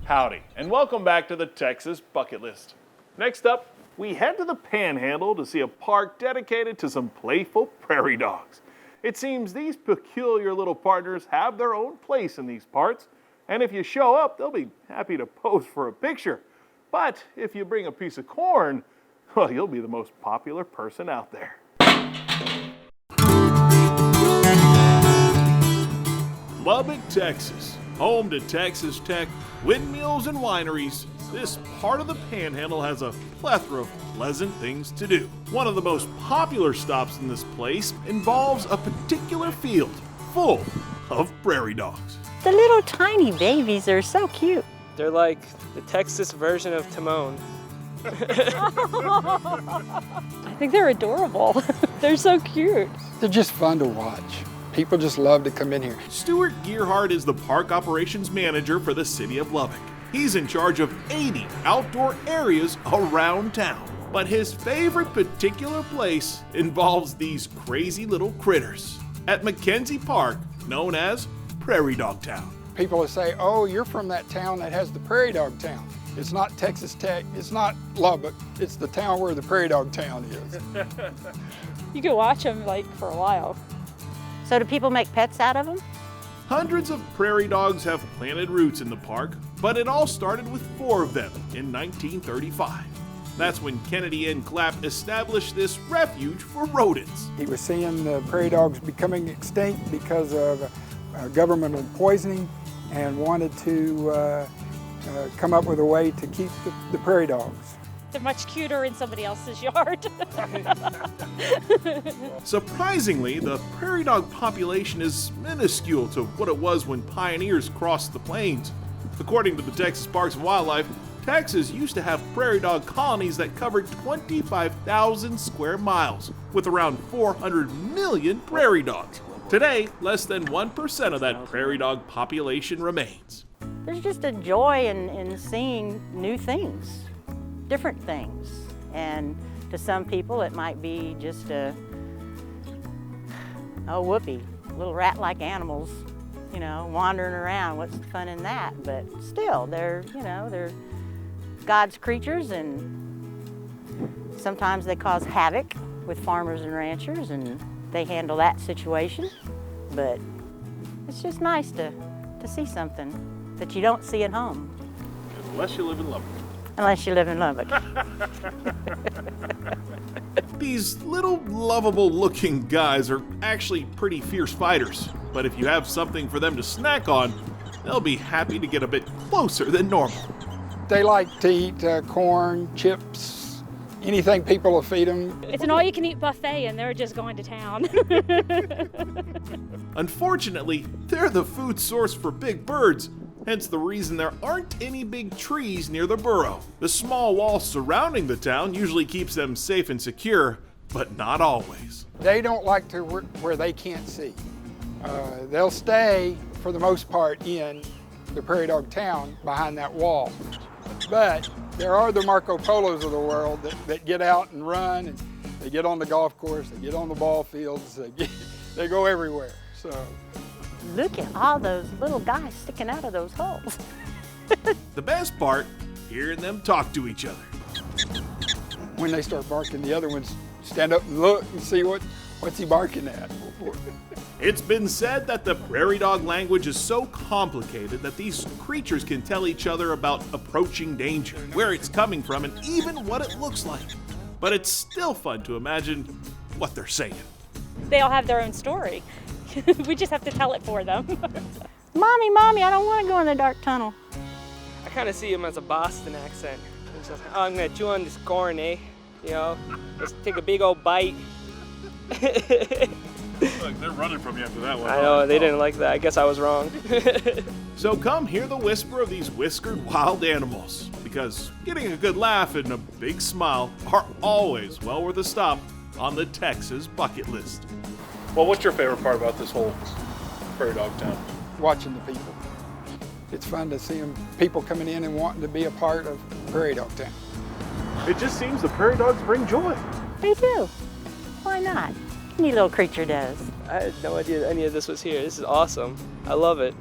Howdy, and welcome back to the Texas Bucket List. Next up, we head to the Panhandle to see a park dedicated to some playful prairie dogs. It seems these peculiar little partners have their own place in these parts, and if you show up, they'll be happy to pose for a picture. But if you bring a piece of corn, well, you'll be the most popular person out there. Lubbock, Texas, home to Texas Tech, windmills and wineries. This part of the Panhandle has a plethora of pleasant things to do. One of the most popular stops in this place involves a particular field full of prairie dogs. The little tiny babies are so cute. They're like the Texas version of Timon. I think they're adorable. They're so cute. They're just fun to watch. People just love to come in here. Stuart Gearhart is the park operations manager for the city of Lubbock. He's in charge of 80 outdoor areas around town. But his favorite particular place involves these crazy little critters at McKenzie Park, known as Prairie Dog Town. People will say, oh, you're from that town that has the Prairie Dog Town. It's not Texas Tech, it's not Lubbock, it's the town where the Prairie Dog Town is. You can watch them like for a while. So do people make pets out of them? Hundreds of prairie dogs have planted roots in the park, but it all started with 4 of them in 1935. That's when Kennedy N. Clapp established this refuge for rodents. He was seeing the prairie dogs becoming extinct because of governmental poisoning and wanted to come up with a way to keep the prairie dogs. They're much cuter in somebody else's yard. Surprisingly, the prairie dog population is minuscule to what it was when pioneers crossed the plains. According to the Texas Parks and Wildlife, Texas used to have prairie dog colonies that covered 25,000 square miles, with around 400 million prairie dogs. Today, less than 1% of that prairie dog population remains. There's just a joy in seeing new things, different things. And to some people, it might be just whoopee, little rat-like animals, you know, wandering around. What's the fun in that? But still, they're God's creatures, and sometimes they cause havoc with farmers and ranchers, and they handle that situation. But it's just nice to see something that you don't see at home. Unless you live in Lubbock. Unless you live in Lubbock. These little lovable looking guys are actually pretty fierce fighters, but if you have something for them to snack on, they'll be happy to get a bit closer than normal. They like to eat corn, chips, anything people will feed them. It's an all-you-can-eat buffet, and they're just going to town. Unfortunately, they're the food source for big birds, hence the reason there aren't any big trees near the burrow. The small wall surrounding the town usually keeps them safe and secure, but not always. They don't like to work where they can't see. They'll stay, for the most part, in the Prairie Dog Town behind that wall. But there are the Marco Polos of the world that get out and run, and they get on the golf course, they get on the ball fields, they go everywhere. So Look at all those little guys sticking out of those holes. The best part, hearing them talk to each other. when they start barking, the other ones stand up and look and see what's he barking at. It's been said that the prairie dog language is so complicated that these creatures can tell each other about approaching danger, where it's coming from, and even what it looks like. But it's still fun to imagine what they're saying. They all have their own story. We just have to tell it for them. Mommy, Mommy, I don't want to go in the dark tunnel. I kind of see him as a Boston accent. It's just, oh, I'm gonna chew on this corn, eh? You know, let's take a big old bite. Look, they're running from you after that one. I know, they didn't like that. I guess I was wrong. So come hear the whisper of these whiskered wild animals, because getting a good laugh and a big smile are always well worth a stop on the Texas bucket list. Well, what's your favorite part about this whole prairie dog town? Watching the people. It's fun to see people coming in and wanting to be a part of Prairie Dog Town. It just seems the prairie dogs bring joy. They do. Why not? Any little creature does. I had no idea any of this was here. This is awesome. I love it.